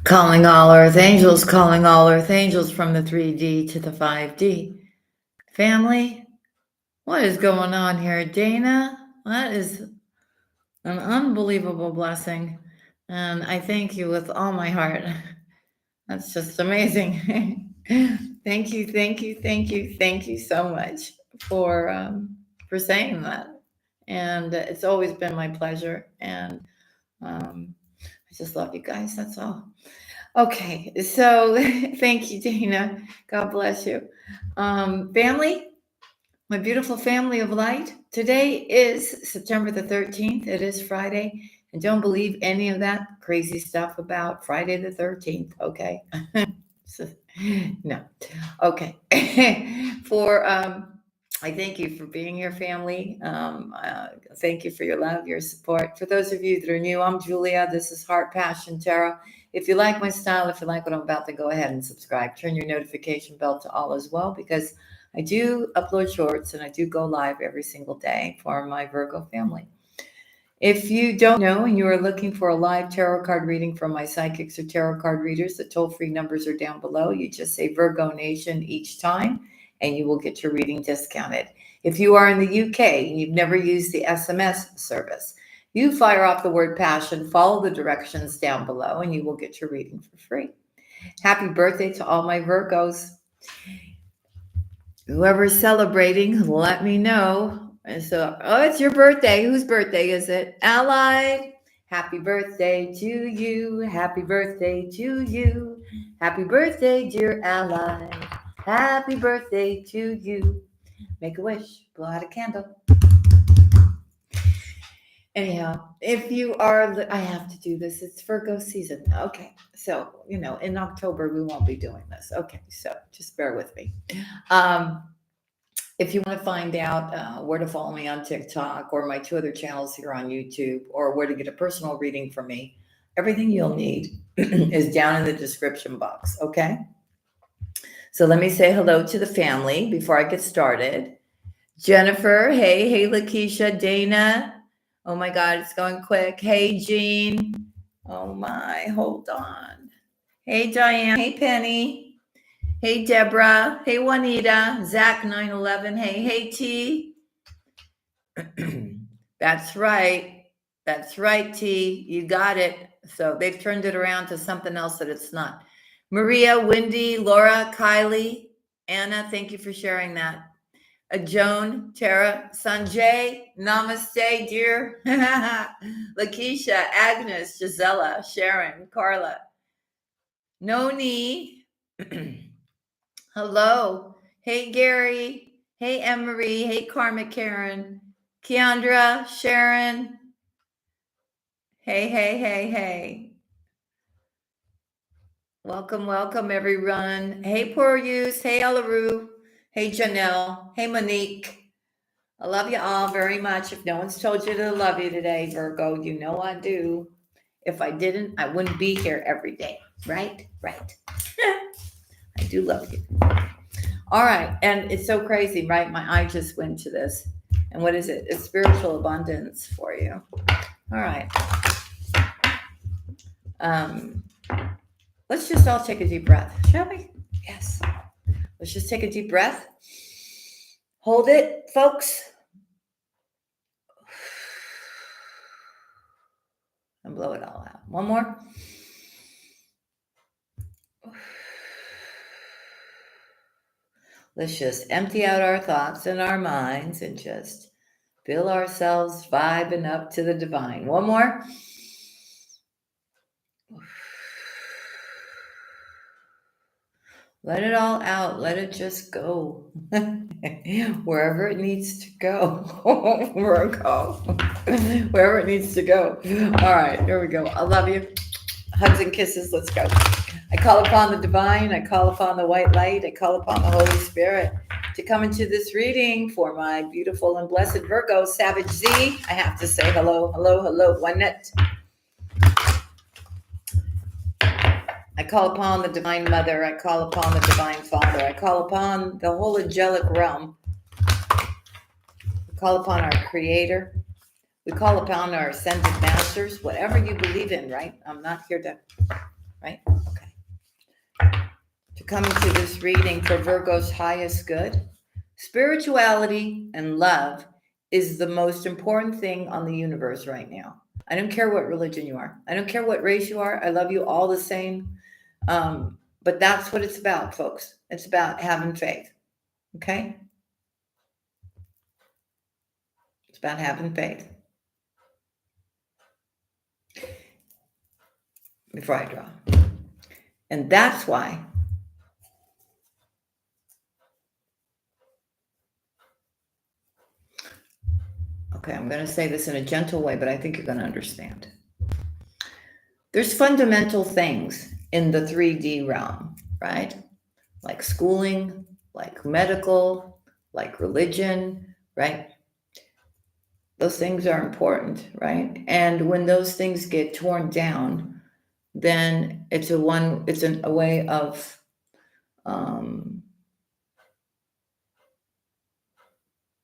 Calling all earth angels, calling all earth angels from the 3D to the 5D. Family, what is going on here? Dana, that is an unbelievable blessing. And I thank you with all my heart. That's just amazing. Thank you, thank you, thank you, thank you so much for saying that. And it's always been my pleasure. And I just love you guys. That's all. Okay, so thank you, Dana. God bless you. Family, my beautiful family of light, today is September the 13th. It is Friday. And don't believe any of that crazy stuff about Friday the 13th, okay? No. Okay. I thank you for being here, family. Thank you for your love, your support. For those of you that are new, I'm Julia. This is Heart Passion Tarot. If you like my style, if you like what I'm about to, go ahead and subscribe. Turn your notification bell to all as well, because I do upload shorts and I do go live every single day for my Virgo family. If you don't know and you are looking for a live tarot card reading from my psychics or tarot card readers, the toll-free numbers are down below. You just say Virgo Nation each time and you will get your reading discounted. If you are in the UK and you've never used the SMS service, you fire off the word passion, follow the directions down below, and you will get your reading for free. Happy birthday to all my Virgos. Whoever's celebrating, let me know. And so, it's your birthday. Whose birthday is it? Allied. Happy birthday to you. Happy birthday to you. Happy birthday, dear Allied. Happy birthday to you. Make a wish. Blow out a candle. Anyhow, if you are, I have to do this. It's Virgo season. Okay. So, in October, we won't be doing this. Okay. So just bear with me. If you want to find out where to follow me on TikTok or my 2 other channels here on YouTube, or where to get a personal reading from me, everything you'll need is down in the description box. Okay. So let me say hello to the family before I get started. Jennifer. Hey, Lakeisha, Dana. Oh my God, it's going quick. Hey, Jean. Oh my, hold on. Hey, Diane. Hey, Penny. Hey, Deborah. Hey, Juanita. Zach 911. Hey, T. That's right. That's right, T. You got it. So they've turned it around to something else that it's not. Maria, Wendy, Laura, Kylie, Anna, thank you for sharing that. Joan, Tara, Sanjay, namaste, dear. Lakeisha, Agnes, Gisela, Sharon, Carla. Noni. Hello. Hey, Gary. Hey, Emery. Hey, Karma Karen. Keandra, Sharon. Hey. Welcome, everyone. Hey, Poor Use. Hey, Elaru. Hey, Janelle. Hey, Monique. I love you all very much. If no one's told you to love you today, Virgo, you know I do. If I didn't, I wouldn't be here every day. Right. I do love you. All right. And it's so crazy, right? My eye just went to this. And what is it? It's spiritual abundance for you. All right. Let's just all take a deep breath, shall we? Yes. Let's just take a deep breath. Hold it, folks. And blow it all out. One more. Let's just empty out our thoughts and our minds and just feel ourselves vibing up to the divine. One more. Let it all out. Let it just go. Wherever it needs to go. Virgo. Wherever it needs to go. All right, here we go. I love you. Hugs and kisses. Let's go. I call upon the divine. I call upon the white light. I call upon the Holy Spirit to come into this reading for my beautiful and blessed Virgo, Savage Z. I have to say hello. Juanette. I call upon the Divine Mother. I call upon the Divine Father. I call upon the whole angelic realm. We call upon our Creator. We call upon our ascended masters, whatever you believe in, right? I'm not here to right? Okay. To come into this reading for Virgo's highest good, spirituality and love is the most important thing on the universe right now. I don't care what religion you are. I don't care what race you are. I love you all the same. But that's what it's about, folks. It's about having faith. Okay? It's about having faith. Before I draw. And that's why okay, I'm going to say this in a gentle way, but I think you're going to understand. There's fundamental things in the 3D realm, right? Like schooling, like medical, like religion, right? Those things are important, right? And when those things get torn down, then it's a way of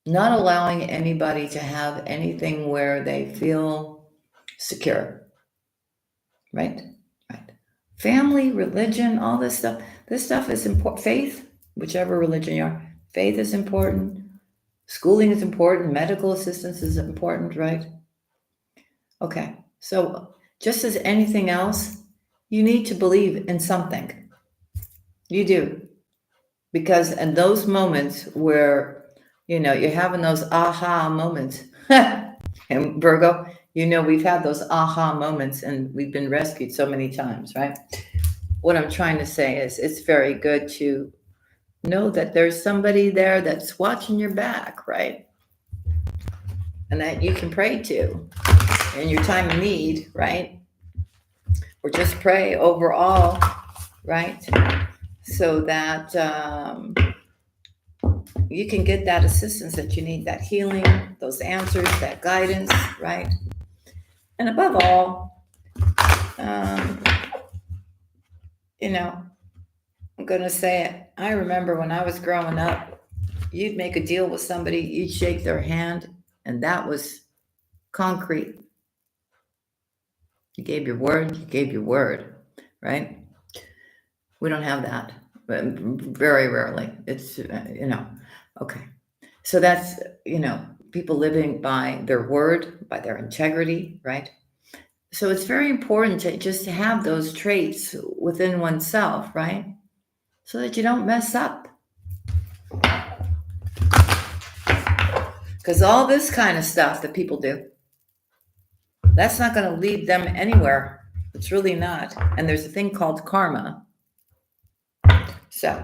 not allowing anybody to have anything where they feel secure, right? Right. Family, religion, all this stuff. This stuff is important. Faith, whichever religion you are, faith is important. Schooling is important. Medical assistance is important, right? Okay. So just as anything else, you need to believe in something. You do. Because in those moments where, you're having those aha moments, and Virgo, we've had those aha moments and we've been rescued so many times, right? What I'm trying to say is it's very good to know that there's somebody there that's watching your back, right? And that you can pray to in your time of need, right? Or just pray overall, right? So that you can get that assistance that you need, that healing, those answers, that guidance, right? And above all, I'm going to say it. I remember when I was growing up, you'd make a deal with somebody, you'd shake their hand, and that was concrete. You gave your word, right? We don't have that, but very rarely. It's, okay. So that's, people living by their word, by their integrity, right? So it's very important to have those traits within oneself, right? So that you don't mess up. Because all this kind of stuff that people do, that's not going to lead them anywhere. It's really not. And there's a thing called karma. So,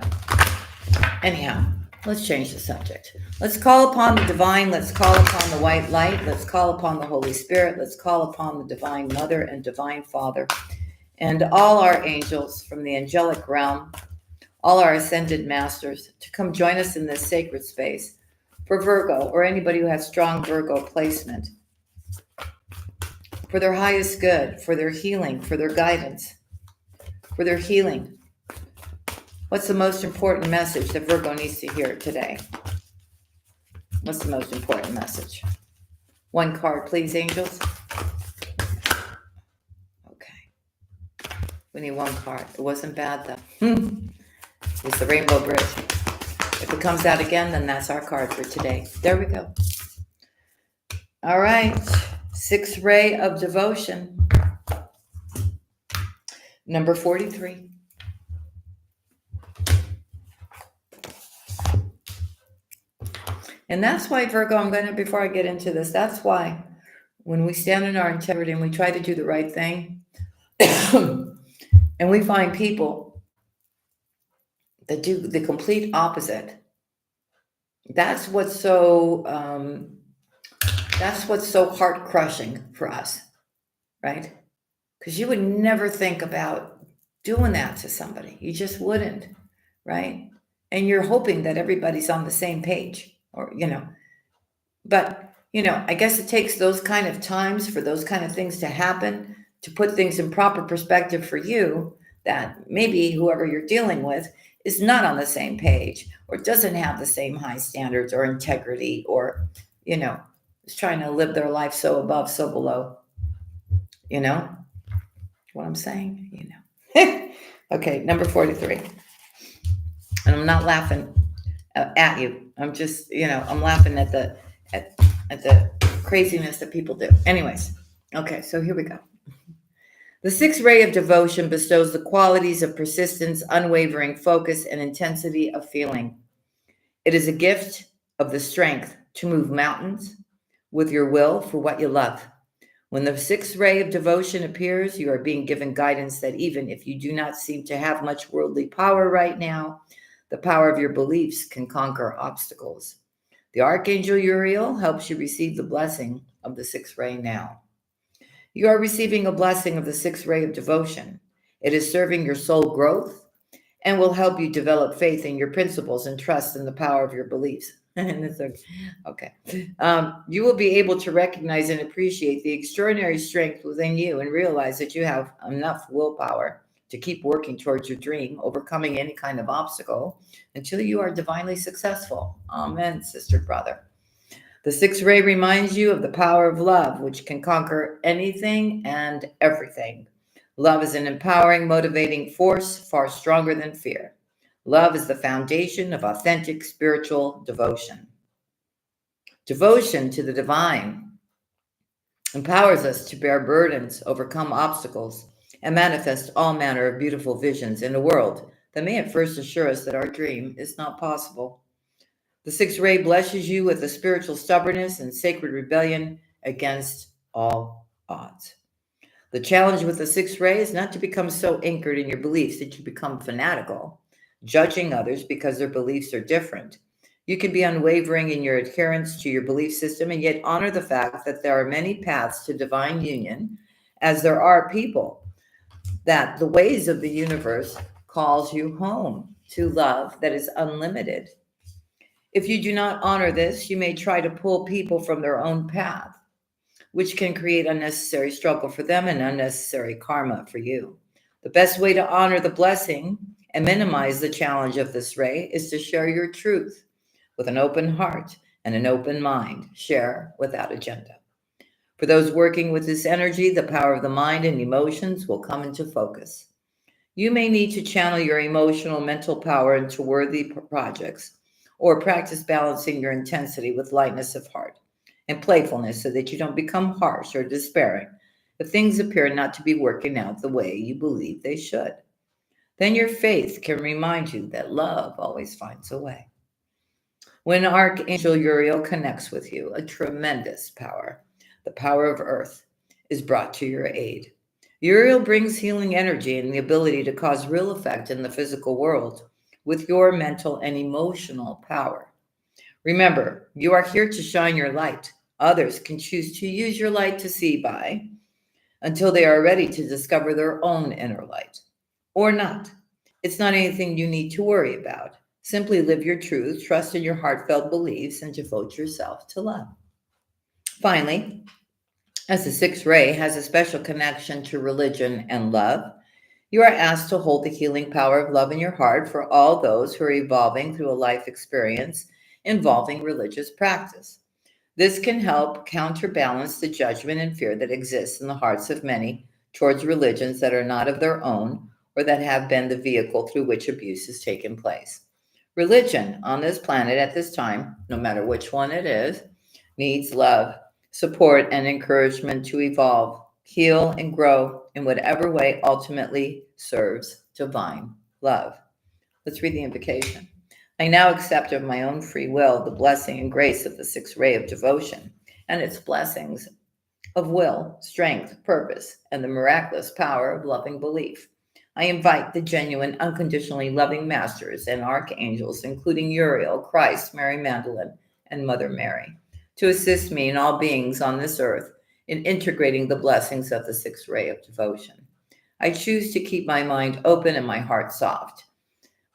anyhow, let's change the subject. Let's call upon the divine. Let's call upon the white light. Let's call upon the Holy Spirit. Let's call upon the divine mother and divine father and all our angels from the angelic realm, all our ascended masters to come join us in this sacred space for Virgo or anybody who has strong Virgo placement, for their highest good, for their healing, for their guidance, for their healing. What's the most important message that Virgo needs to hear today? What's the most important message? One card, please, angels. Okay. We need one card. It wasn't bad, though. It's the Rainbow Bridge. If it comes out again, then that's our card for today. There we go. All right. Sixth ray of devotion. Number 43. And that's why, Virgo, before I get into this, that's why when we stand in our integrity and we try to do the right thing, and we find people that do the complete opposite, that's what's so heart crushing for us, right? Because you would never think about doing that to somebody. You just wouldn't, right? And you're hoping that everybody's on the same page, or, but, I guess it takes those kind of times for those kind of things to happen, to put things in proper perspective for you, that maybe whoever you're dealing with is not on the same page or doesn't have the same high standards or integrity, or, is trying to live their life so above, so below. What I'm saying? Okay, number 43. And I'm not laughing at you. I'm just, I'm laughing at the craziness that people do. Anyways, okay, so here we go. The sixth ray of devotion bestows the qualities of persistence, unwavering focus, and intensity of feeling. It is a gift of the strength to move mountains with your will for what you love. When the sixth ray of devotion appears, you are being given guidance that even if you do not seem to have much worldly power right now, the power of your beliefs can conquer obstacles. The Archangel Uriel helps you receive the blessing of the sixth ray now. You are receiving a blessing of the sixth ray of devotion. It is serving your soul growth and will help you develop faith in your principles and trust in the power of your beliefs. Okay. You will be able to recognize and appreciate the extraordinary strength within you and realize that you have enough willpower to keep working towards your dream, overcoming any kind of obstacle until you are divinely successful. Amen, sister, brother. The sixth ray reminds you of the power of love, which can conquer anything and everything. Love is an empowering, motivating force far stronger than fear. Love is the foundation of authentic spiritual devotion. Devotion to the divine empowers us to bear burdens, overcome obstacles, and manifest all manner of beautiful visions in a world that may at first assure us that our dream is not possible. The sixth ray blesses you with a spiritual stubbornness and sacred rebellion against all odds. The challenge with the sixth ray is not to become so anchored in your beliefs that you become fanatical, judging others because their beliefs are different. You can be unwavering in your adherence to your belief system and yet honor the fact that there are many paths to divine union, as there are people, that the ways of the universe calls you home to love that is unlimited. If you do not honor this, you may try to pull people from their own path, which can create unnecessary struggle for them and unnecessary karma for you. The best way to honor the blessing and minimize the challenge of this ray is to share your truth with an open heart and an open mind. Share without agenda. For those working with this energy, the power of the mind and emotions will come into focus. You may need to channel your emotional mental power into worthy projects or practice balancing your intensity with lightness of heart and playfulness so that you don't become harsh or despairing if things appear not to be working out the way you believe they should. Then your faith can remind you that love always finds a way. When Archangel Uriel connects with you, a tremendous power, the power of earth, is brought to your aid. Uriel brings healing energy and the ability to cause real effect in the physical world with your mental and emotional power. Remember, you are here to shine your light. Others can choose to use your light to see by until they are ready to discover their own inner light. Or not. It's not anything you need to worry about. Simply live your truth, trust in your heartfelt beliefs, and devote yourself to love. Finally, as the sixth ray has a special connection to religion and love, you are asked to hold the healing power of love in your heart for all those who are evolving through a life experience involving religious practice. This can help counterbalance the judgment and fear that exists in the hearts of many towards religions that are not of their own or that have been the vehicle through which abuse has taken place. Religion on this planet at this time, no matter which one it is, needs love, support, and encouragement to evolve, heal, and grow in whatever way ultimately serves divine love. Let's read the invocation. I now accept of my own free will the blessing and grace of the sixth ray of devotion and its blessings of will, strength, purpose, and the miraculous power of loving belief. I invite the genuine, unconditionally loving masters and archangels, including Uriel, Christ, Mary Magdalene, and Mother Mary, to assist me and all beings on this earth in integrating the blessings of the sixth ray of devotion. I choose to keep my mind open and my heart soft,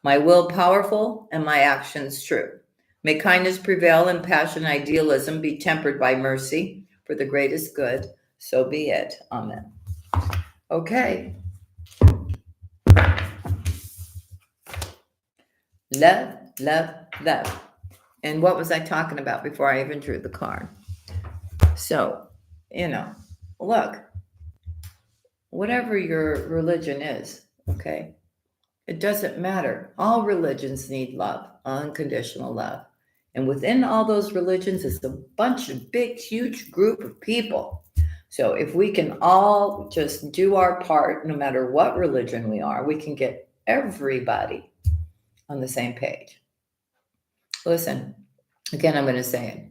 my will powerful and my actions true. May kindness prevail and passion and idealism be tempered by mercy for the greatest good. So be it. Amen. Okay. Love, love, love. And what was I talking about before I even drew the card? So, look, whatever your religion is, Okay. It doesn't matter. All religions need love, unconditional love. And within all those religions is a bunch of big, huge group of people. So if we can all just do our part, no matter what religion we are, we can get everybody on the same page. Listen, again, I'm going to say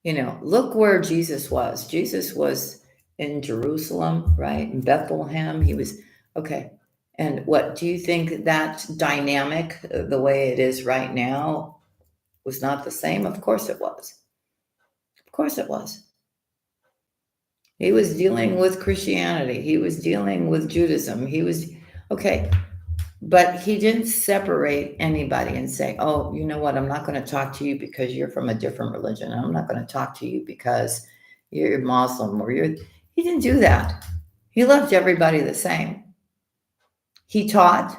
it. Look where Jesus was. Jesus was in Jerusalem, right? In Bethlehem. He was, okay. And what do you think that dynamic, the way it is right now, was not the same? Of course it was. Of course it was. He was dealing with Christianity. He was dealing with Judaism. Okay. But he didn't separate anybody and say, oh, you know what? I'm not going to talk to you because you're from a different religion. I'm not going to talk to you because you're Muslim he didn't do that. He loved everybody the same. He taught,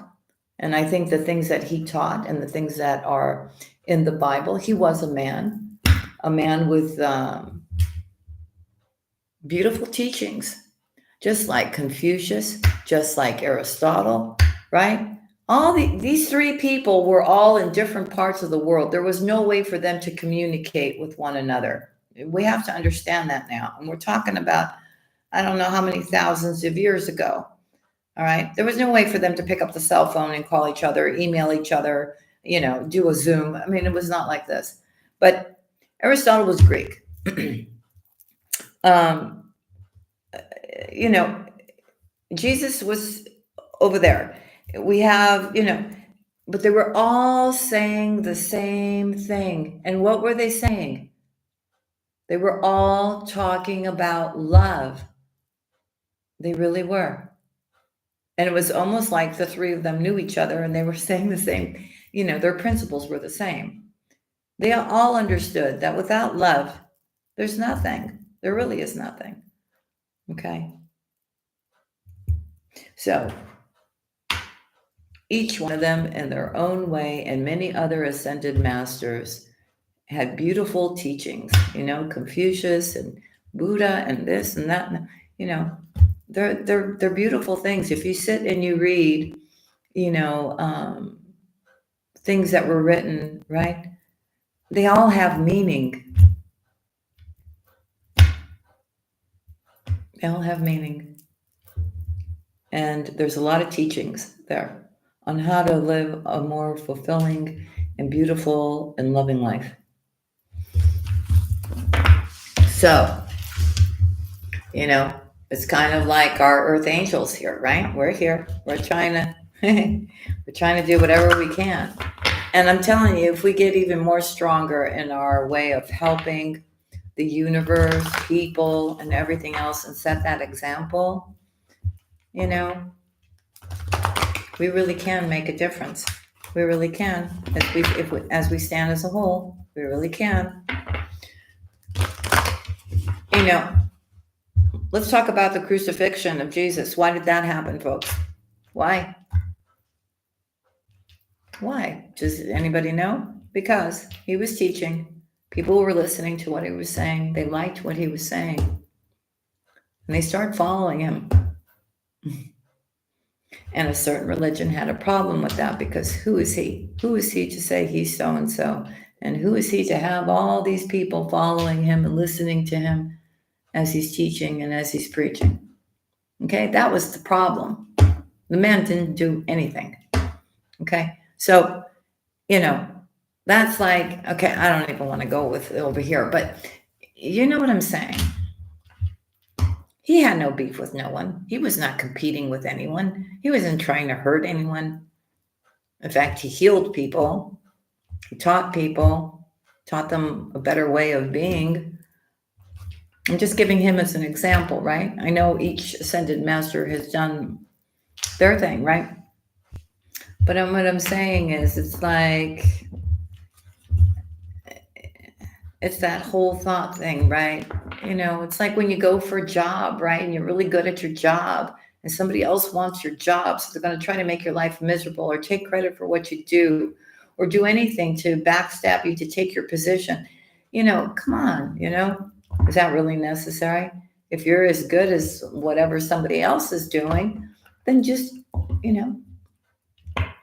and I think the things that he taught and the things that are in the Bible, he was a man with beautiful teachings, just like Confucius, just like Aristotle, right? These three people were all in different parts of the world. There was no way for them to communicate with one another. We have to understand that now. And we're talking about, I don't know how many thousands of years ago. All right. There was no way for them to pick up the cell phone and call each other, email each other, do a Zoom. I mean, it was not like this. But Aristotle was Greek. Jesus was over there. We have, but they were all saying the same thing. And what were they saying? They were all talking about love. They really were. And it was almost like the three of them knew each other and they were saying the same, their principles were the same. They all understood that without love, there's nothing. There really is nothing. Okay. So each one of them in their own way, and many other ascended masters had beautiful teachings, Confucius and Buddha and this and that, they're beautiful things. If you sit and you read, things that were written, right? They all have meaning. They all have meaning. And there's a lot of teachings there on how to live a more fulfilling and beautiful and loving life. So, it's kind of like our earth angels here, right? We're here. We're trying to do whatever we can. And I'm telling you, if we get even more stronger in our way of helping the universe, people, and everything else, and set that example, we really can make a difference. We really can. As we stand as a whole, we really can. Let's talk about the crucifixion of Jesus. Why did that happen, folks? Why? Why? Does anybody know? Because he was teaching. People were listening to what he was saying. They liked what he was saying. And they started following him. And a certain religion had a problem with that because who is he? Who is he to say he's so-and-so? And who is he to have all these people following him and listening to him as he's teaching and as he's preaching? Okay, that was the problem. The man didn't do anything. Okay, so, that's like, okay, I don't even want to go with it over here, but you know what I'm saying? He had no beef with no one. He was not competing with anyone. He wasn't trying to hurt anyone. In fact, he healed people. He taught people, taught them a better way of being. I'm just giving him as an example, right? I know each ascended master has done their thing, right? But what I'm saying is it's that whole thought thing, right? It's like when you go for a job, right? And you're really good at your job and somebody else wants your job. So they're going to try to make your life miserable or take credit for what you do or do anything to backstab you to take your position. Come on, is that really necessary? If you're as good as whatever somebody else is doing, then just,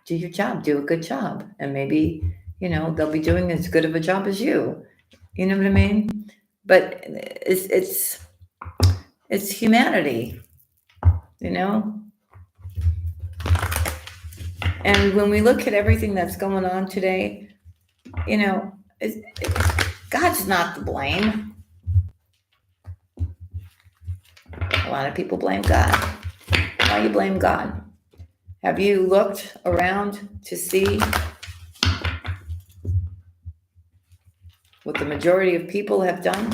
do your job, do a good job. And maybe, they'll be doing as good of a job as you. You know what I mean? But it's humanity, you know? And when we look at everything that's going on today, God's not to blame. A lot of people blame God. Why you blame God? Have you looked around to see what the majority of people have done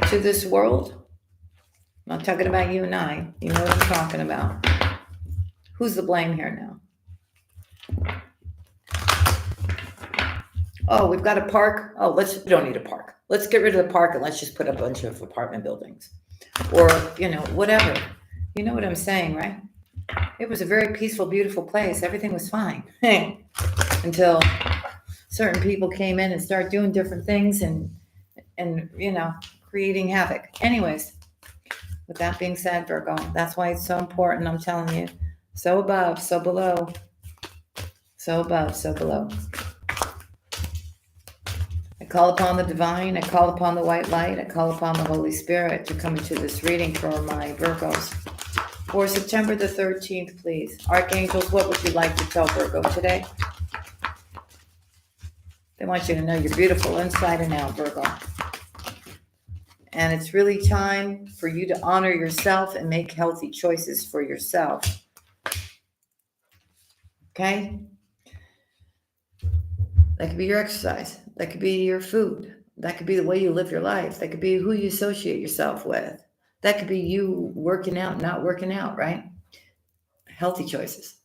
to this world? I'm not talking about you and I. You know what I'm talking about. Who's the blame here now? Oh, we've got a park. Oh, we don't need a park. Let's get rid of the park and let's just put a bunch of apartment buildings. Or, whatever. You know what I'm saying, right? It was a very peaceful, beautiful place. Everything was fine. Until certain people came in and started doing different things and creating havoc. Anyways, with that being said, Virgo, that's why it's so important. I'm telling you, so above, so below, so above, so below. I call upon the divine. I call upon the white light. I call upon the Holy Spirit to come into this reading for my Virgos. For September the 13th, please. Archangels, what would you like to tell Virgo today? They want you to know you're beautiful inside and out, Virgo. And it's really time for you to honor yourself and make healthy choices for yourself. Okay? That could be your exercise. That could be your food. That could be the way you live your life. That could be who you associate yourself with. That could be you working out, not working out, right? Healthy choices.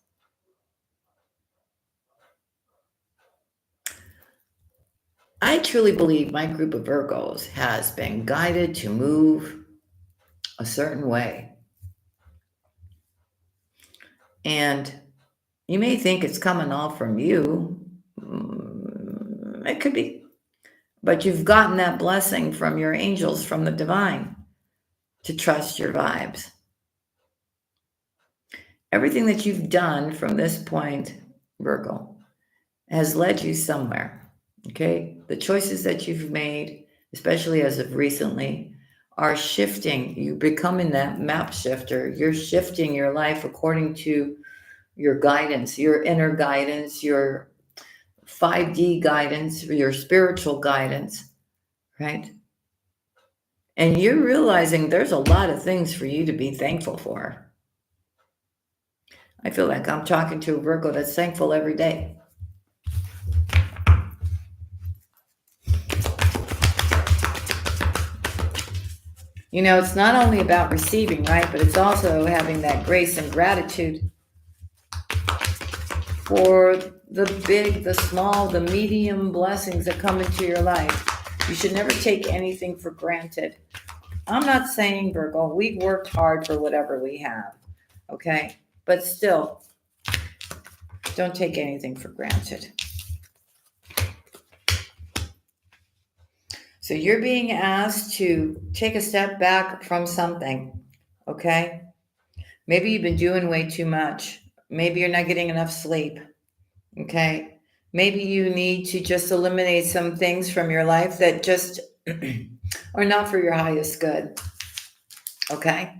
I truly believe my group of Virgos has been guided to move a certain way. And you may think it's coming all from you. It could be. But you've gotten that blessing from your angels, from the divine, to trust your vibes. Everything that you've done from this point, Virgo, has led you somewhere. Okay? The choices that you've made, especially as of recently, are shifting. You're becoming that map shifter. You're shifting your life according to your guidance, your inner guidance, your 5D guidance, your spiritual guidance, right? And you're realizing there's a lot of things for you to be thankful for. I feel like I'm talking to a Virgo that's thankful every day. It's not only about receiving, right? But it's also having that grace and gratitude for the big, the small, the medium blessings that come into your life. You should never take anything for granted. I'm not saying, Virgo, we've worked hard for whatever we have, okay? But still, don't take anything for granted. So you're being asked to take a step back from something, okay? Maybe you've been doing way too much. Maybe you're not getting enough sleep, okay? Maybe you need to just eliminate some things from your life that just are not for your highest good, okay?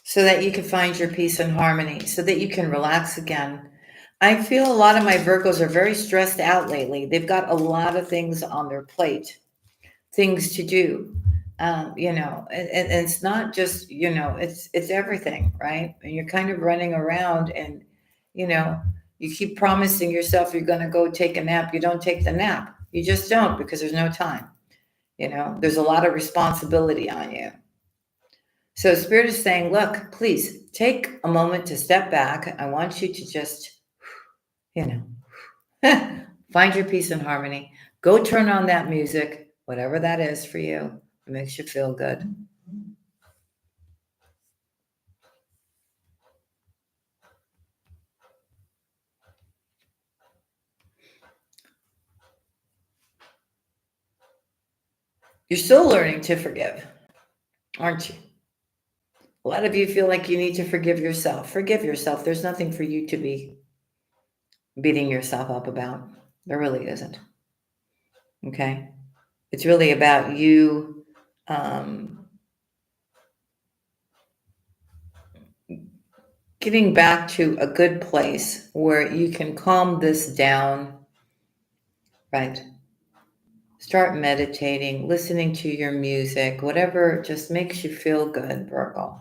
So that you can find your peace and harmony, so that you can relax again. I feel a lot of my Virgos are very stressed out lately. They've got a lot of things on their plate, things to do. And it's not just, it's everything, right? And you're kind of running around and, you keep promising yourself you're going to go take a nap. You don't take the nap. You just don't, because there's no time. There's a lot of responsibility on you. So Spirit is saying, look, please take a moment to step back. I want you to just, find your peace and harmony. Go turn on that music, whatever that is for you. It makes you feel good. You're still learning to forgive, aren't you? A lot of you feel like you need to forgive yourself. Forgive yourself. There's nothing for you to be beating yourself up about. There really isn't. Okay? It's really about you getting back to a good place where you can calm this down, right? Start meditating, listening to your music, whatever just makes you feel good, Virgo.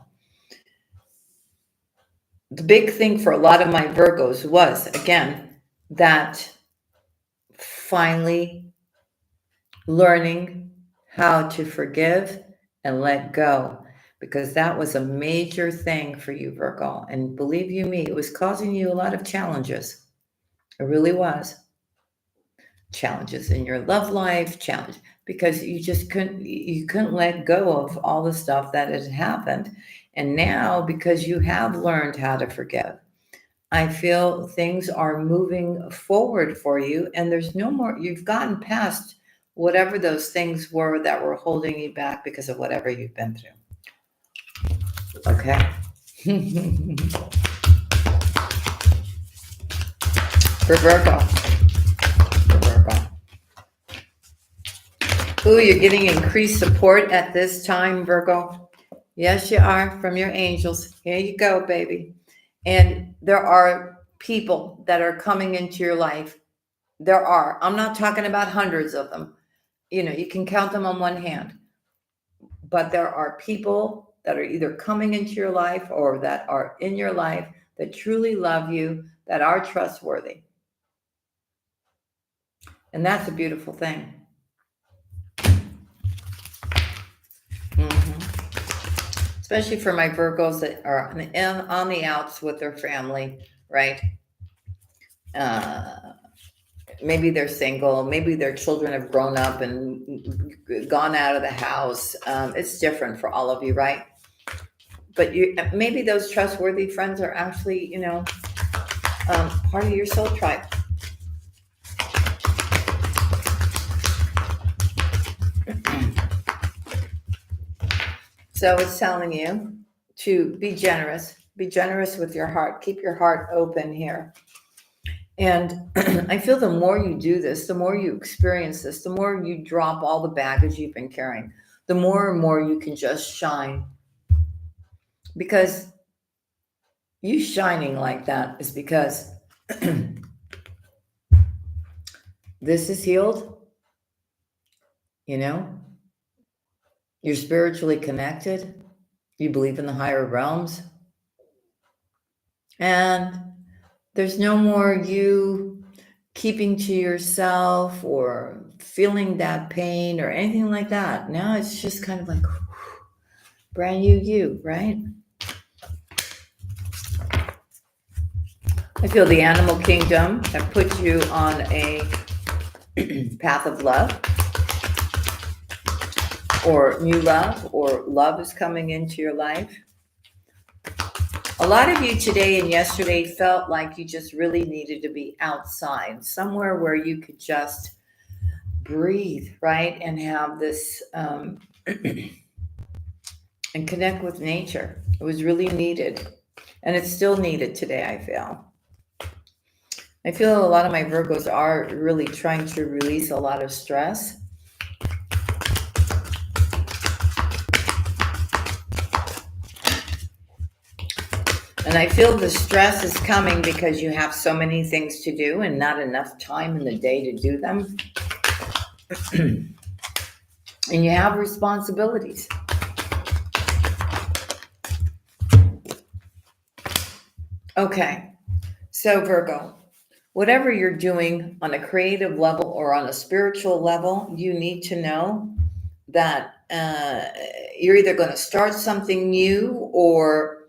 The big thing for a lot of my Virgos was, again, that finally learning how to forgive and let go, because that was a major thing for you, Virgo. And believe you me, it was causing you a lot of challenges. It really was. Challenges in your love life, challenge, because you couldn't let go of all the stuff that had happened. And now, because you have learned how to forgive, I feel things are moving forward for you, and there's no more, you've gotten past whatever those things were that were holding you back because of whatever you've been through. Okay. For Virgo. Ooh, you're getting increased support at this time, Virgo. Yes, you are, from your angels. Here you go, baby. And there are people that are coming into your life. There are. I'm not talking about hundreds of them. You know, you can count them on one hand. But there are people that are either coming into your life or that are in your life that truly love you, that are trustworthy. And that's a beautiful thing. Especially for my Virgos that are on the outs with their family, right? Maybe they're single, maybe their children have grown up and gone out of the house. It's different for all of you, right? But maybe those trustworthy friends are actually, part of your soul tribe. So it's telling you to be generous with your heart, keep your heart open here. And I feel the more you do this, the more you experience this, the more you drop all the baggage you've been carrying, the more and more you can just shine. Because you shining like that is because this is healed, you're spiritually connected, you believe in the higher realms, and there's no more you keeping to yourself or feeling that pain or anything like that. Now it's just kind of like brand new you, right? I feel the animal kingdom that puts you on a path of love, or new love, or love is coming into your life. A lot of you today and yesterday felt like you just really needed to be outside, somewhere where you could just breathe, right? And have this, and connect with nature. It was really needed. And it's still needed today, I feel. I feel a lot of my Virgos are really trying to release a lot of stress. And I feel the stress is coming because you have so many things to do and not enough time in the day to do them. And you have responsibilities. Okay, so Virgo, whatever you're doing on a creative level or on a spiritual level, you need to know that you're either going to start something new, or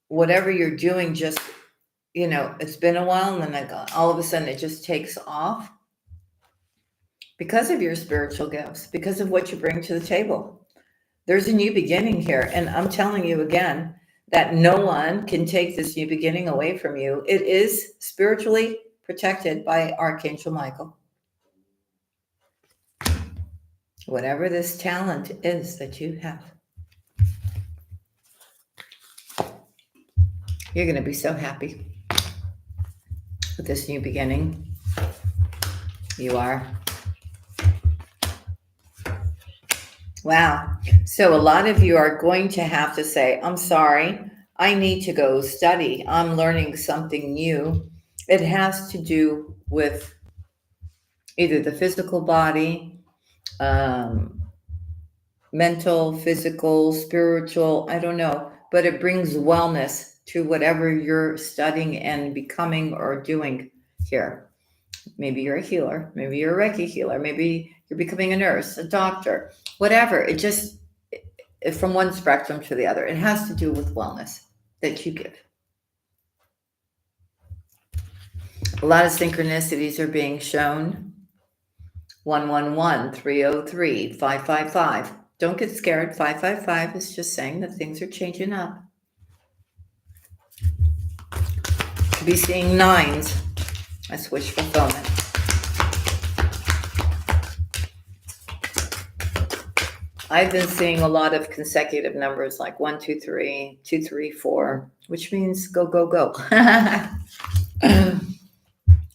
whatever you're doing just, it's been a while, and then all of a sudden it just takes off because of your spiritual gifts, because of what you bring to the table. There's a new beginning here. And I'm telling you again that no one can take this new beginning away from you. It is spiritually protected by Archangel Michael. Whatever this talent is that you have. You're going to be so happy with this new beginning. You are. Wow. So a lot of you are going to have to say, I'm sorry, I need to go study. I'm learning something new. It has to do with either the physical body, mental, physical, spiritual, I don't know, but it brings wellness to whatever you're studying and becoming or doing here. Maybe you're a healer, maybe you're a Reiki healer, maybe you're becoming a nurse, a doctor, whatever. It just, from one spectrum to the other, it has to do with wellness that you give. A lot of synchronicities are being shown. 111, 303, 555. Don't get scared. 555 is just saying that things are changing up. Could be seeing nines. That's wish fulfillment. I've been seeing a lot of consecutive numbers like 1, 2, 3, 2, 3, 4, which means go, go, go.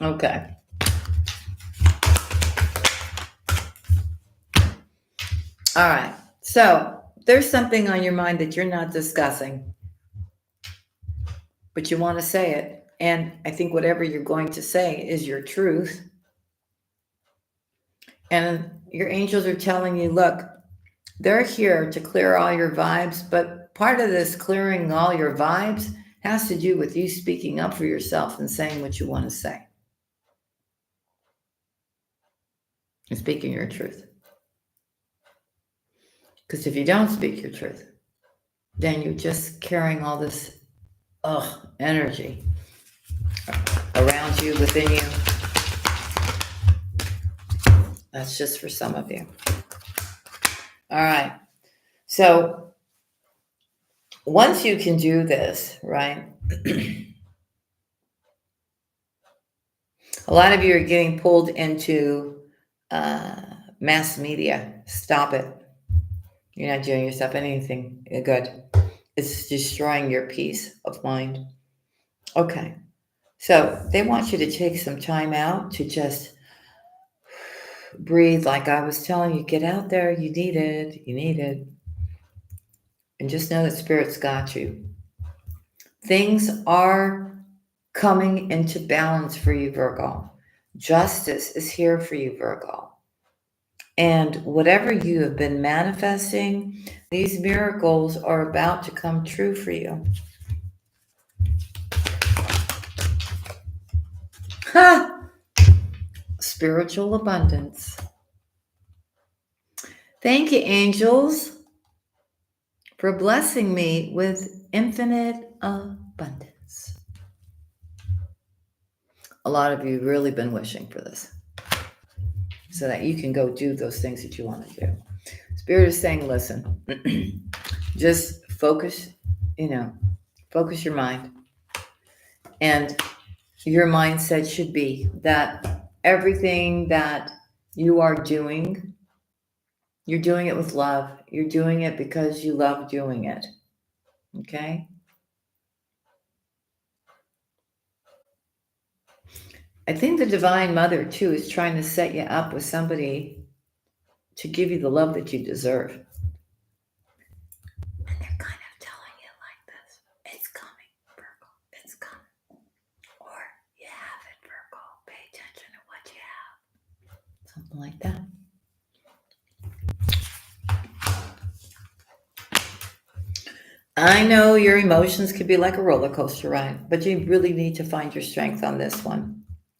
Okay. All right. So there's something on your mind that you're not discussing, but you want to say it. And I think whatever you're going to say is your truth. And your angels are telling you, look, they're here to clear all your vibes, but part of this clearing all your vibes has to do with you speaking up for yourself and saying what you want to say. And speaking your truth. Because if you don't speak your truth, then you're just carrying all this energy around you, within you. That's just for some of you. All right. So once you can do this, right? A lot of you are getting pulled into mass media. Stop it. You're not doing yourself anything good. It's destroying your peace of mind. Okay. So they want you to take some time out to just breathe. Like I was telling you, get out there. You need it. You need it. And just know that Spirit's got you. Things are coming into balance for you, Virgo. Justice is here for you, Virgo. And whatever you have been manifesting, these miracles are about to come true for you. Ha! Spiritual abundance. Thank you, angels, for blessing me with infinite abundance. A lot of you really been wishing for this so that you can go do those things that you want to do. Spirit is saying, listen, just focus, focus your mind. And your mindset should be that everything that you are doing, you're doing it with love. You're doing it because you love doing it. Okay? I think the Divine Mother, too, is trying to set you up with somebody to give you the love that you deserve. And they're kind of telling you like this. It's coming, Virgo. It's coming. Or you have it, Virgo. Pay attention to what you have. Something like that. I know your emotions could be like a roller coaster ride, but you really need to find your strength on this one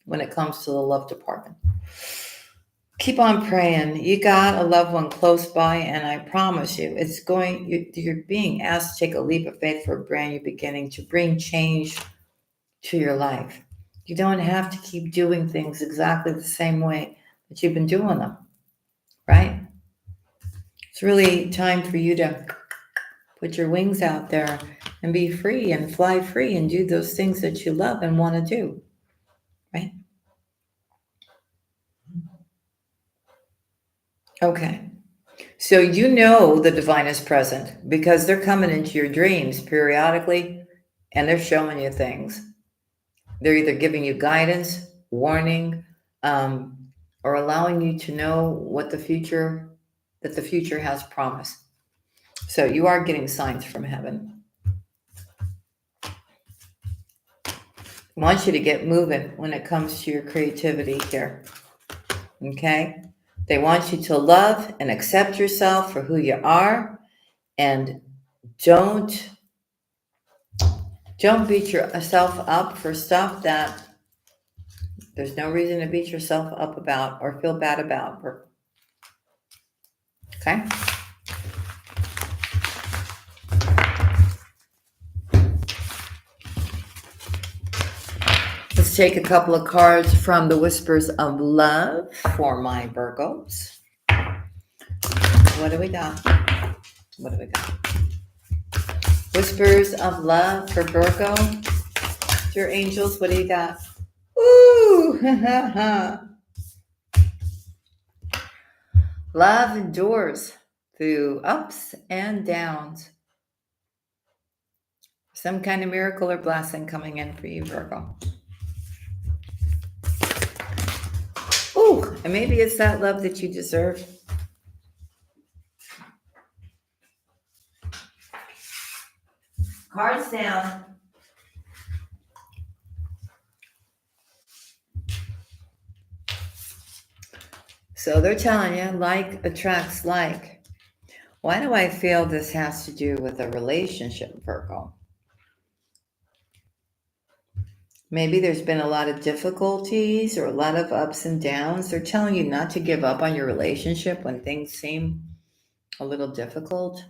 when it comes to the love department. Keep on praying. You got a loved one close by, and I promise you, you're being asked to take a leap of faith for a brand new beginning to bring change to your life. You don't have to keep doing things exactly the same way that you've been doing them, right? It's really time for you to put your wings out there and be free and fly free and do those things that you love and want to do, right? Okay. So you know the divine is present because they're coming into your dreams periodically. and they're showing you things. They're either giving you guidance, warning, or allowing you to know what the future has promised. So you are getting signs from heaven. I want you to get moving when it comes to your creativity here. Okay? They want you to love and accept yourself for who you are, and don't beat yourself up for stuff that there's no reason to beat yourself up about or feel bad about. Okay? Let's take a couple of cards from the Whispers of Love for my Virgos. What do we got? Whispers of Love for Virgo. Your angels, what do you got? Ooh! Love endures through ups and downs. Some kind of miracle or blessing coming in for you, Virgo. Ooh, and maybe it's that love that you deserve. Cards down. So they're telling you, like attracts like. Why do I feel this has to do with a relationship, Virgo? Maybe there's been a lot of difficulties or a lot of ups and downs. They're telling you not to give up on your relationship when things seem a little difficult.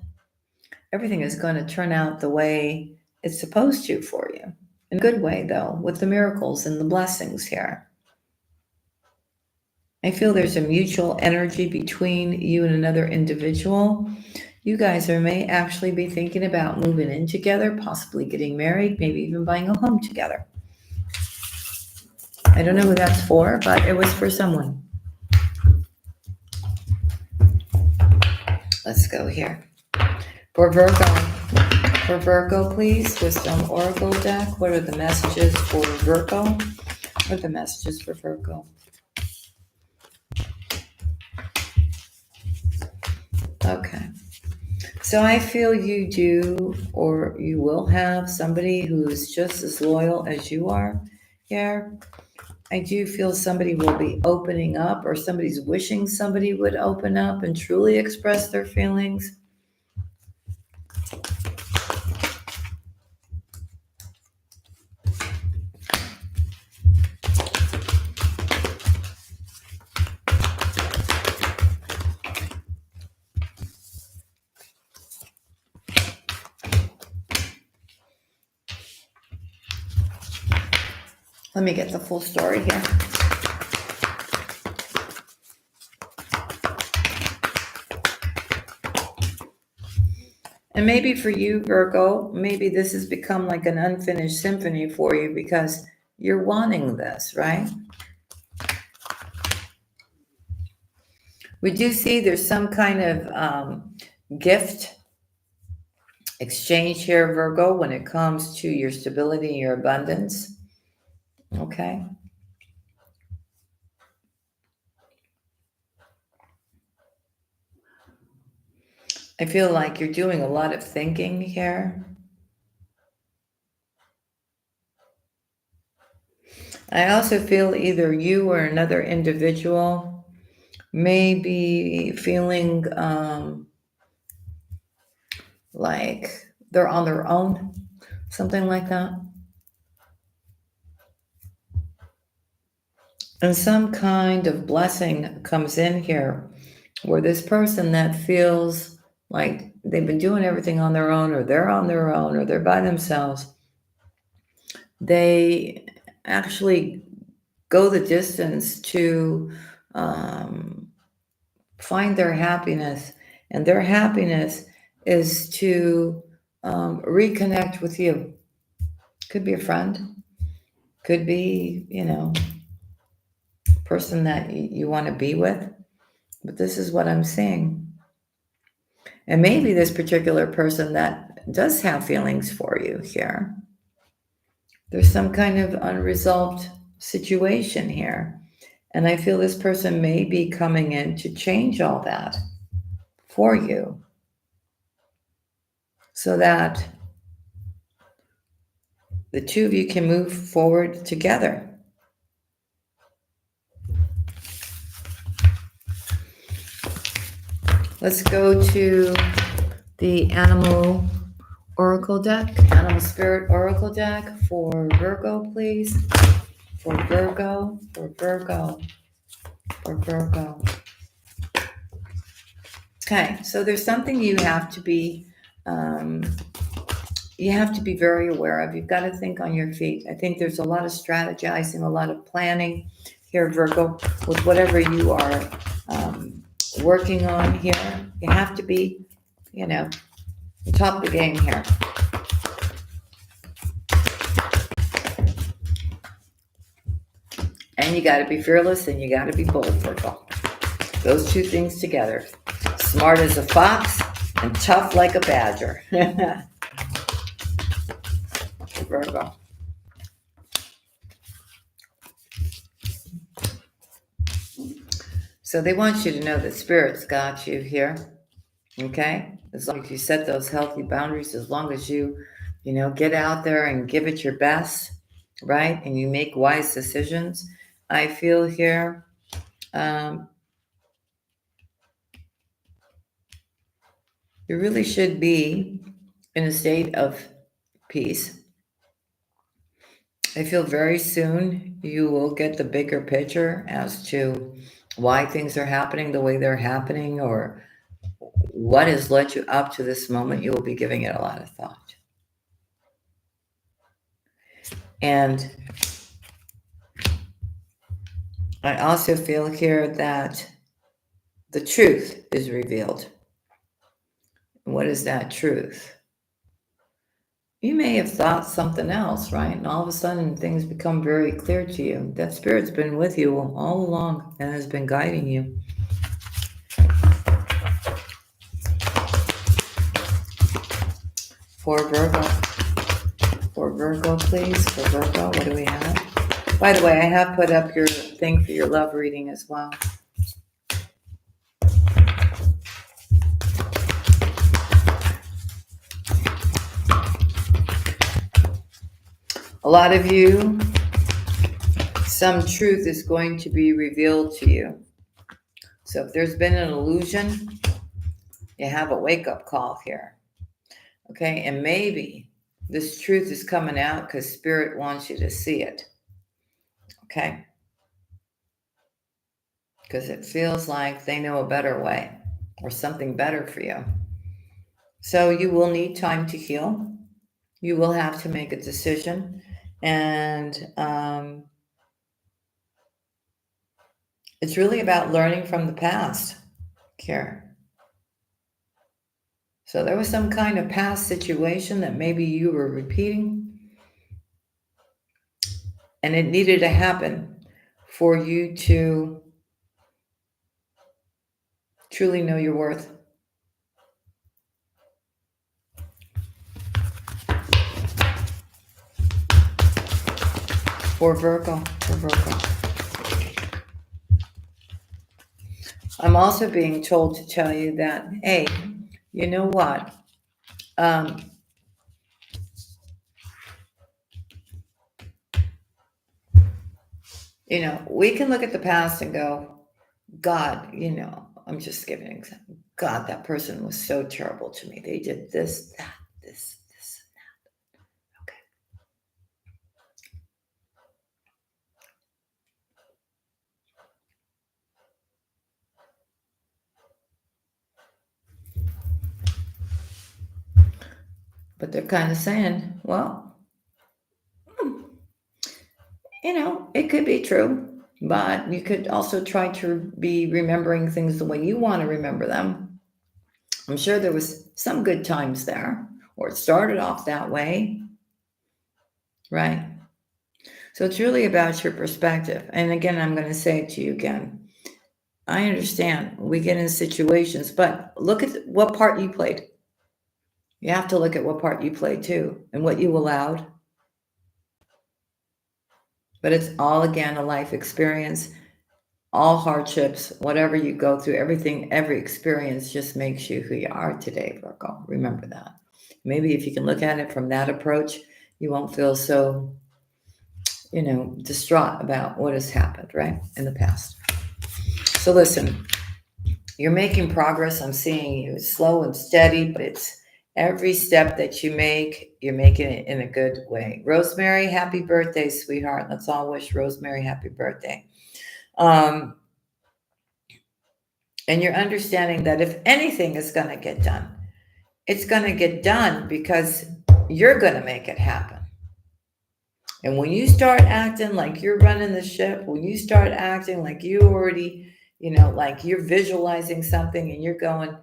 Everything is going to turn out the way it's supposed to for you. In a good way, though, with the miracles and the blessings here. I feel there's a mutual energy between you and another individual. You guys may actually be thinking about moving in together, possibly getting married, maybe even buying a home together. I don't know who that's for, but it was for someone. Let's go here. For Virgo, please, Wisdom Oracle deck. What are the messages for Virgo? What are the messages for Virgo? Okay. So I feel you do, or you will have somebody who's just as loyal as you are here. I do feel somebody will be opening up, or somebody's wishing somebody would open up and truly express their feelings. Let me get the full story here. And maybe for you, Virgo, maybe this has become like an unfinished symphony for you because you're wanting this, right? We do see there's some kind of gift exchange here, Virgo, when it comes to your stability and your abundance. Okay. I feel like you're doing a lot of thinking here. I also feel either you or another individual may be feeling like they're on their own, something like that. And some kind of blessing comes in here where this person that feels like they've been doing everything on their own, or they're on their own, or they're by themselves, they actually go the distance to find their happiness. And their happiness is to reconnect with you. Could be a friend, could be, person that you want to be with. But this is what I'm seeing. And maybe this particular person that does have feelings for you here There's some kind of unresolved situation here. And I feel this person may be coming in to change all that for you so that the two of you can move forward together. Let's go to the animal oracle deck, animal spirit oracle deck for Virgo, please. For Virgo, for Virgo, for Virgo. Okay, so there's something you have to be very aware of. You've got to think on your feet. I think there's a lot of strategizing, a lot of planning here, Virgo, with whatever you are working on here. You have to be, on top of the game here. And you got to be fearless and you got to be bold, Virgo. Those two things together. Smart as a fox and tough like a badger. Virgo. So they want you to know that Spirit's got you here. Okay? As long as you set those healthy boundaries, as long as you, get out there and give it your best, right? And you make wise decisions. I feel here, you really should be in a state of peace. I feel very soon you will get the bigger picture as to why things are happening the way they're happening, or what has led you up to this moment. You will be giving it a lot of thought. And I also feel here that the truth is revealed. What is that truth? You may have thought something else, right? And all of a sudden things become very clear to you. That Spirit's been with you all along and has been guiding you. For Virgo. For Virgo, please. For Virgo, what do we have? By the way, I have put up your thing for your love reading as well. A lot of you, some truth is going to be revealed to you. So if there's been an illusion, you have a wake-up call here. Okay, and maybe this truth is coming out because Spirit wants you to see it. Okay? Because it feels like they know a better way or something better for you. So you will need time to heal. You will have to make a decision. And it's really about learning from the past, Karen. So there was some kind of past situation that maybe you were repeating, and it needed to happen for you to truly know your worth. For Virgo. I'm also being told to tell you that, hey, you know what? We can look at the past and go, God, I'm just giving an example. God, that person was so terrible to me. They did this, that, this, and that. Okay. But they're kind of saying, well, it could be true, but you could also try to be remembering things the way you want to remember them. I'm sure there was some good times there, or it started off that way, right? So it's really about your perspective. And again, I'm going to say it to you again. I understand we get in situations, but look at what part you played. You have to look at what part you played too and what you allowed. But it's all, again, a life experience. All hardships, whatever you go through, everything, every experience just makes you who you are today, Virgo. Remember that. Maybe if you can look at it from that approach, you won't feel so, distraught about what has happened, right, in the past. So listen, you're making progress. I'm seeing you. It's slow and steady, but it's every step that you make, you're making it in a good way. Rosemary, happy birthday, sweetheart. Let's all wish Rosemary happy birthday. Um, and you're understanding that if anything is going to get done, it's going to get done because you're going to make it happen. And when you start acting like you're running the ship, when you start acting like you already, like you're visualizing something and you're going,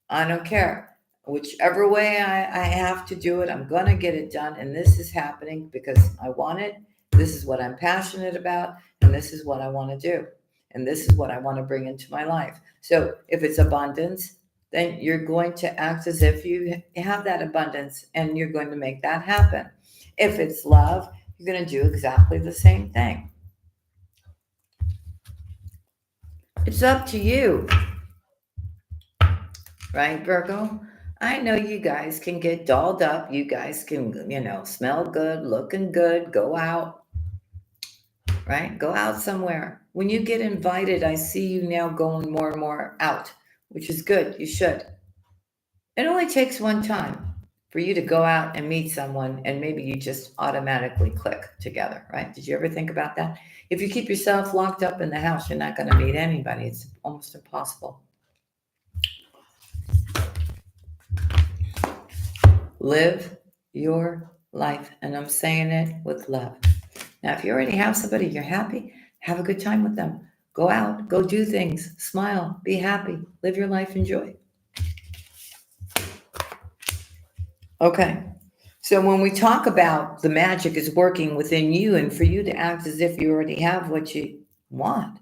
I don't care. Whichever way I have to do it, I'm going to get it done. And this is happening because I want it. This is what I'm passionate about. And this is what I want to do. And this is what I want to bring into my life. So if it's abundance, then you're going to act as if you have that abundance and you're going to make that happen. If it's love, you're going to do exactly the same thing. It's up to you. Right, Virgo? I know you guys can get dolled up. You guys can, smell good, looking good, go out, right? Go out somewhere. When you get invited, I see you now going more and more out, which is good. You should. It only takes one time for you to go out and meet someone, and maybe you just automatically click together, right? Did you ever think about that? If you keep yourself locked up in the house, you're not going to meet anybody. It's almost impossible. Live your life. And I'm saying it with love. Now, if you already have somebody, you're happy, have a good time with them. Go out, go do things, smile, be happy, live your life, enjoy. Okay. So when we talk about the magic is working within you and for you to act as if you already have what you want,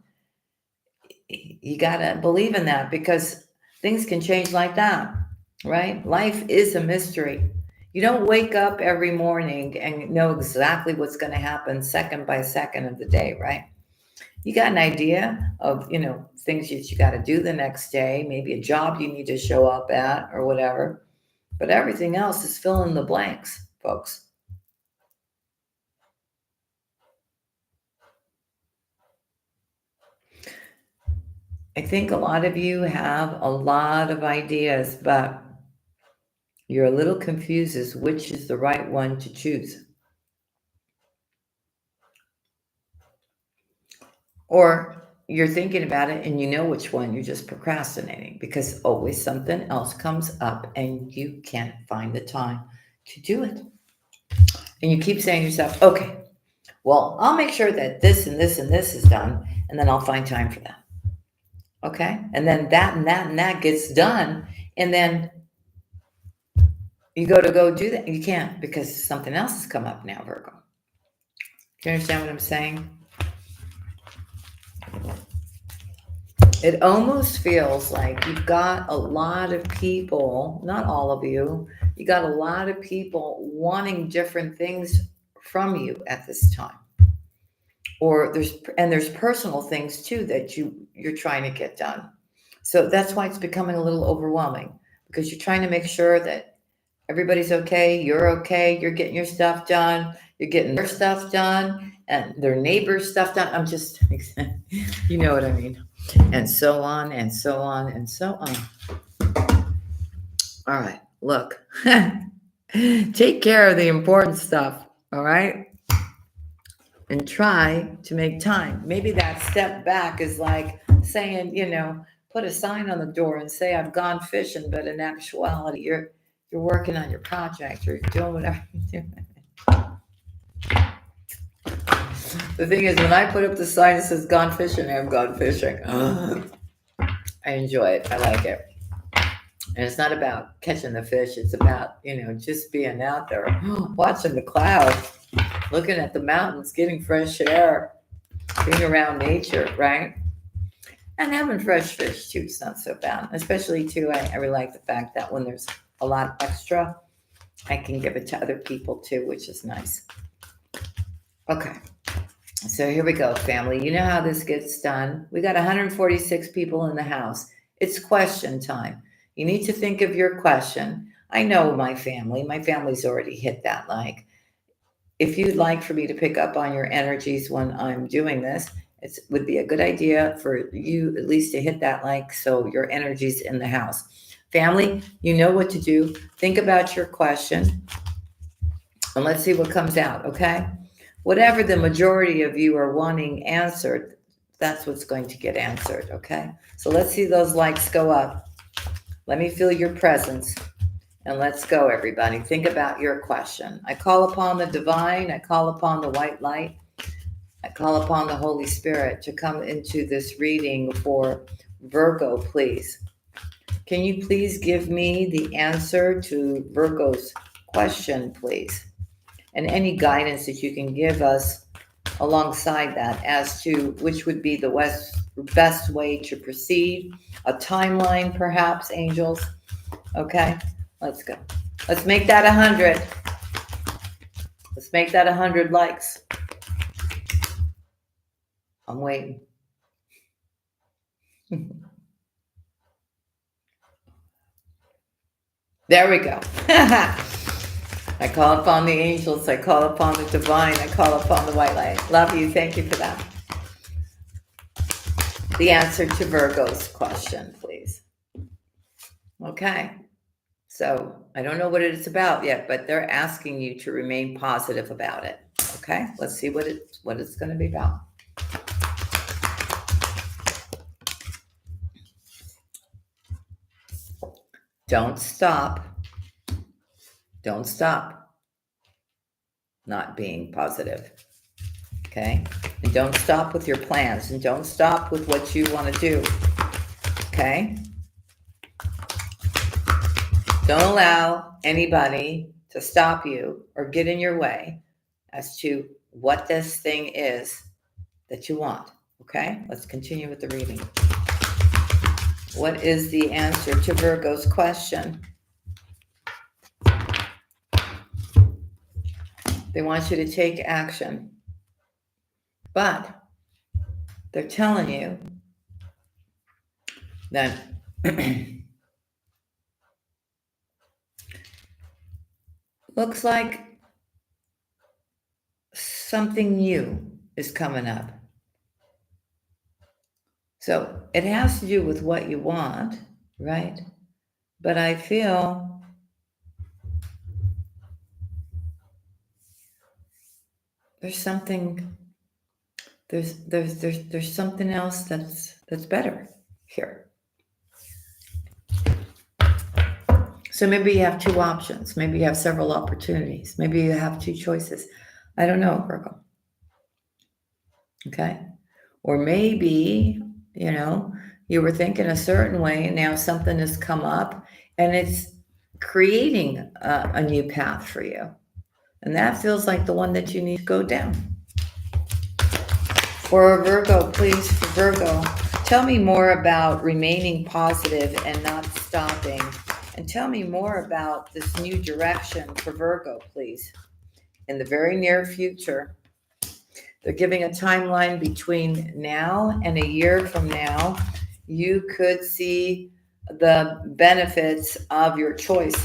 you got to believe in that because things can change like that, right? Life is a mystery. You don't wake up every morning and know exactly what's going to happen second by second of the day, right? You got an idea of, things that you got to do the next day, maybe a job you need to show up at or whatever. But everything else is fill in the blanks, folks. I think a lot of you have a lot of ideas, but you're a little confused as which is the right one to choose. Or you're thinking about it and you know which one, you're just procrastinating because always something else comes up and you can't find the time to do it. And you keep saying to yourself, okay, well, I'll make sure that this and this and this is done, and then I'll find time for that. Okay? And then that and that and that gets done, and then you go to go do that. You can't because something else has come up now, Virgo. Do you understand what I'm saying? It almost feels like you've got a lot of people, not all of you, you got a lot of people wanting different things from you at this time. Or there's personal things too that you're trying to get done. So that's why it's becoming a little overwhelming because you're trying to make sure that everybody's okay, you're getting your stuff done, you're getting their stuff done, and their neighbor's stuff done. I'm just, you know what I mean. And so on, and so on, and so on. All right, look. Take care of the important stuff, all right? And try to make time. Maybe that step back is like saying, put a sign on the door and say, I've gone fishing, but in actuality, you're working on your project, or you're doing whatever you're doing. The thing is, when I put up the sign that says gone fishing, I've gone fishing. I enjoy it. I like it. And it's not about catching the fish. It's about, just being out there, watching the clouds, looking at the mountains, getting fresh air, being around nature, right? And having fresh fish, too, is not so bad. Especially, too, I really like the fact that when there's a lot extra, I can give it to other people, too, which is nice. Okay. So here we go, family. You know how this gets done. We got 146 people in the house. It's question time. You need to think of your question. I know my family. My family's already hit that like. If you'd like for me to pick up on your energies when I'm doing this, it would be a good idea for you at least to hit that like so your energy's in the house. Family, you know what to do. Think about your question and let's see what comes out, okay? Whatever the majority of you are wanting answered, that's what's going to get answered, okay? So let's see those likes go up. Let me feel your presence. And let's go, everybody. Think about your question. I call upon the divine. I call upon the white light. I call upon the Holy Spirit to come into this reading for Virgo, please. Can you please give me the answer to Virgo's question, please? And any guidance that you can give us alongside that as to which would be the best way to proceed. A timeline, perhaps, angels. Okay, let's go. Let's make that 100. Let's make that 100 likes. I'm waiting. There we go. I call upon the angels. I call upon the divine. I call upon the white light. Love you. Thank you for that. The answer to Virgo's question, please. Okay. So I don't know what it's about yet, but they're asking you to remain positive about it. Okay. Let's see what it's going to be about. Don't stop. Don't stop not being positive. Okay? And don't stop with your plans. And don't stop with what you want to do. Okay? Don't allow anybody to stop you or get in your way as to what this thing is that you want. Okay? Let's continue with the reading. What is the answer to Virgo's question? They want you to take action. But they're telling you that looks like something new is coming up. So it has to do with what you want, right? But I feel there's something there's something else that's better here. So maybe you have two options. Maybe you have several opportunities. Maybe you have two choices. I don't know, Virgo. Okay? Or maybe, you were thinking a certain way and now something has come up and it's creating a new path for you. And that feels like the one that you need to go down. For Virgo, please, for Virgo, tell me more about remaining positive and not stopping. And tell me more about this new direction for Virgo, please. In the very near future, they're giving a timeline between now and a year from now. You could see the benefits of your choice.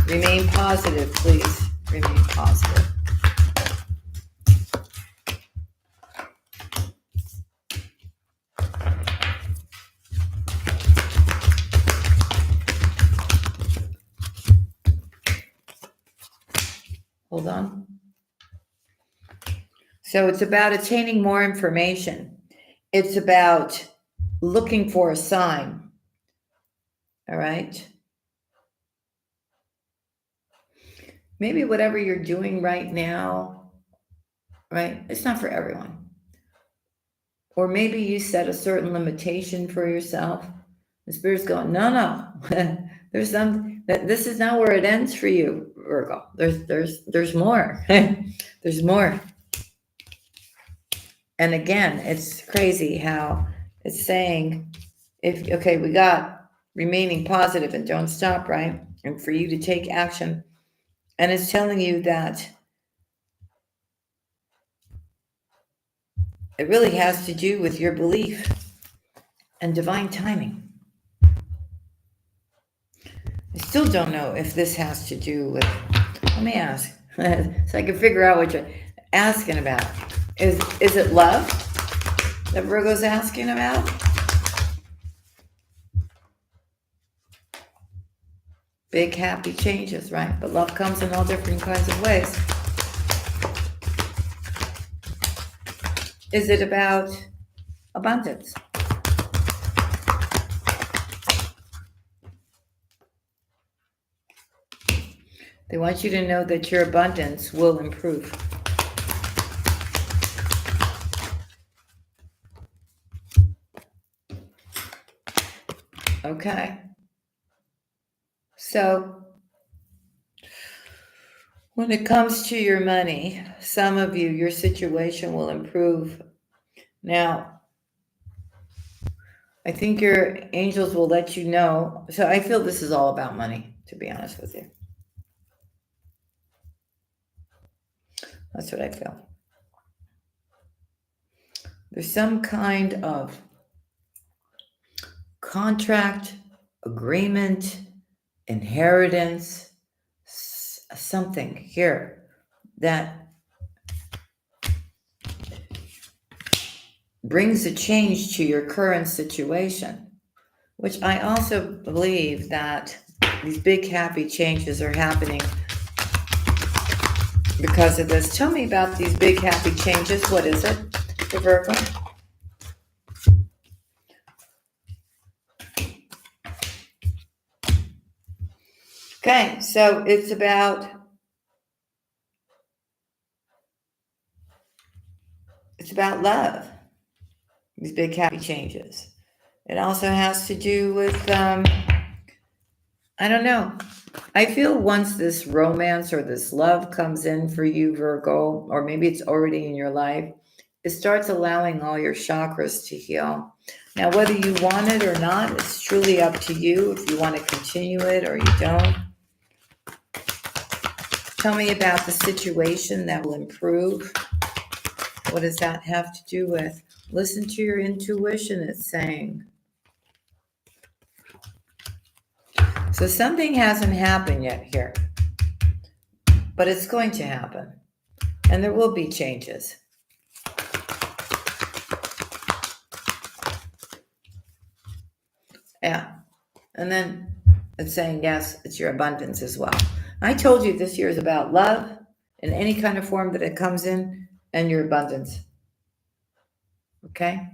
Remain positive, please. Remain positive. Hold on. So it's about attaining more information. It's about looking for a sign. All right? Maybe whatever you're doing right now, right? It's not for everyone. Or maybe you set a certain limitation for yourself. The Spirit's going, no. There's this is not where it ends for you, Virgo. There's more. There's more. And again, it's crazy how it's saying, we got remaining positive and don't stop, right? And for you to take action. And it's telling you that It really has to do with your belief and divine timing. I still don't know if this has to do with, let me ask, so I can figure out what you're asking about. Is it love that Virgo's asking about? Big happy changes, right? But love comes in all different kinds of ways. Is it about abundance? They want you to know that your abundance will improve. Okay. So, when it comes to your money, some of you, your situation will improve. Now, I think your angels will let you know. So, I feel this is all about money, to be honest with you. That's what I feel. There's some kind of contract, agreement, inheritance, something here that brings a change to your current situation, which I also believe that these big happy changes are happening because of this. Tell me about these big happy changes. What is it for Virgo? Okay, so it's about love. These big happy changes. It also has to do with I don't know. I feel once this romance or this love comes in for you, Virgo, or maybe it's already in your life, it starts allowing all your chakras to heal. Now, whether you want it or not, it's truly up to you if you want to continue it or you don't. Tell me about the situation that will improve. What does that have to do with? Listen to your intuition, it's saying. So something hasn't happened yet here, but it's going to happen. And there will be changes. Yeah. And then it's saying, yes, it's your abundance as well. I told you this year is about love in any kind of form that it comes in and your abundance. Okay?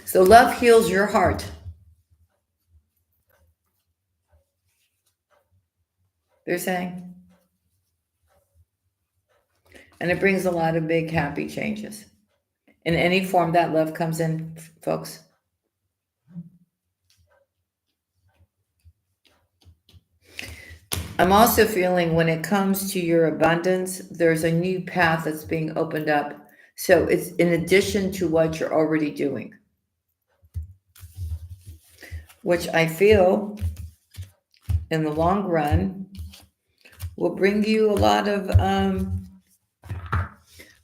So love heals your heart. They're saying. And it brings a lot of big happy changes. In any form that love comes in, folks. I'm also feeling when it comes to your abundance, there's a new path that's being opened up. So it's in addition to what you're already doing, which I feel in the long run will bring you a lot of,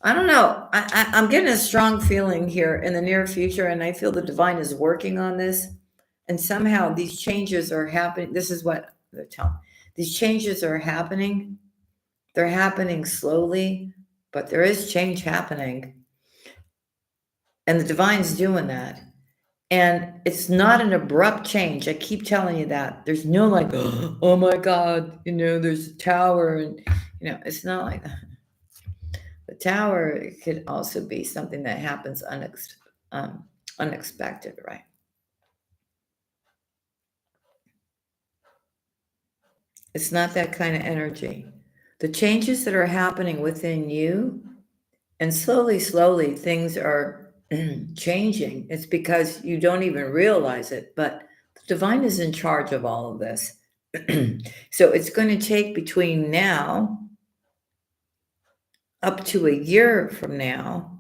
I don't know. I'm getting a strong feeling here in the near future, and I feel the divine is working on this. And somehow these changes are happening. This is what they're telling. These changes are happening. They're happening slowly, but there is change happening. And the divine's doing that. And it's not an abrupt change. I keep telling you that. There's no like, oh my God, there's a tower. And, it's not like that. The tower could also be something that happens unexpected, right? It's not that kind of energy. The changes that are happening within you, and slowly, things are changing. It's because you don't even realize it, but the divine is in charge of all of this. So it's going to take between now up to a year from now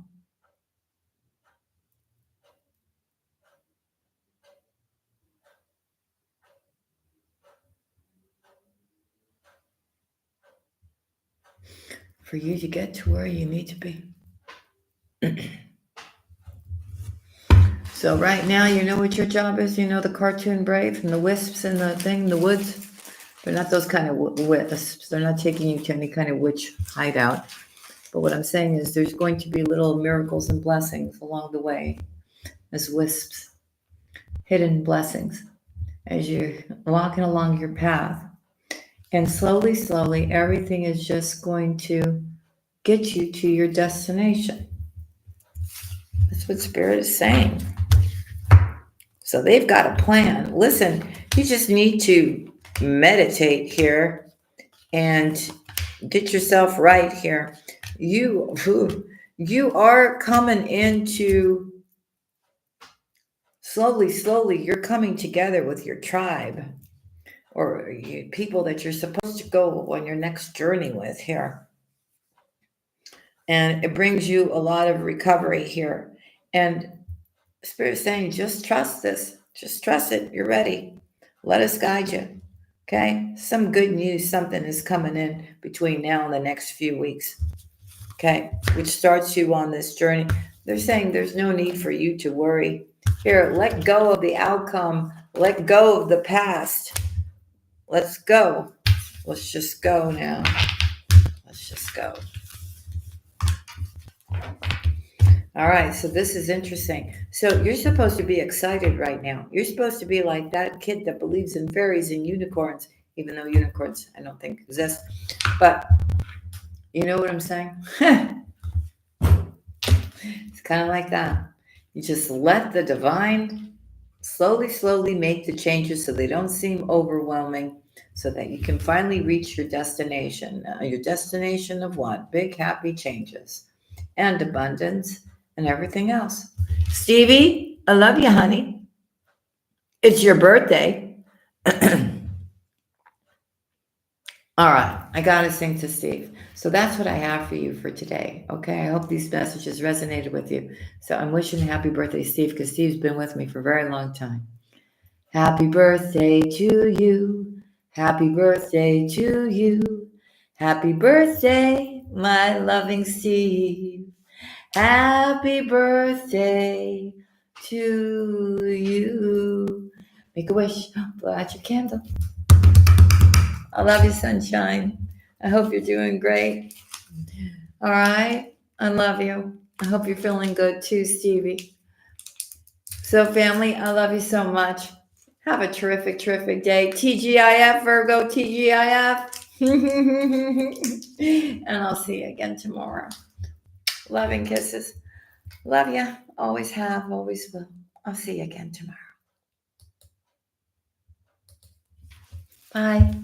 for you to get to where you need to be. So right now, you know what your job is? You know the cartoon Brave and the wisps and the thing, the woods? They're not those kind of wisps. They're not taking you to any kind of witch hideout. But what I'm saying is there's going to be little miracles and blessings along the way as wisps, hidden blessings as you're walking along your path. And slowly, slowly, everything is just going to get you to your destination. That's what Spirit is saying. So they've got a plan. Listen, you just need to meditate here and get yourself right here. You are coming into, slowly, you're coming together with your tribe or people that you're supposed to go on your next journey with here. And it brings you a lot of recovery here. And Spirit's saying, just trust this. Just trust it. You're ready. Let us guide you. Okay? Some good news, something is coming in between now and the next few weeks. Okay? Which starts you on this journey. They're saying there's no need for you to worry. Here, let go of the outcome. Let go of the past. Let's go. Let's just go now. Let's just go. All right, so this is interesting. So you're supposed to be excited right now. You're supposed to be like that kid that believes in fairies and unicorns, even though unicorns I don't think exist. But you know what I'm saying? It's kind of like that. You just let the divine slowly make the changes so they don't seem overwhelming, so that you can finally reach your destination. Your destination of what? Big, happy changes and abundance and everything else. Stevie, I love you, honey. It's your birthday. All right, I got to sing to Steve. So that's what I have for you for today. Okay, I hope these messages resonated with you. So I'm wishing happy birthday, Steve, because Steve's been with me for a very long time. Happy birthday to you. Happy birthday to you. Happy birthday, my loving Steve. Happy birthday to you. Make a wish. Blow out your candle. I love you, sunshine. I hope you're doing great. All right. I love you. I hope you're feeling good too, Stevie. So, family, I love you so much. Have a terrific day. TGIF, Virgo, TGIF. And I'll see you again tomorrow. Loving kisses. Love you. Always have, always will. I'll see you again tomorrow. Bye.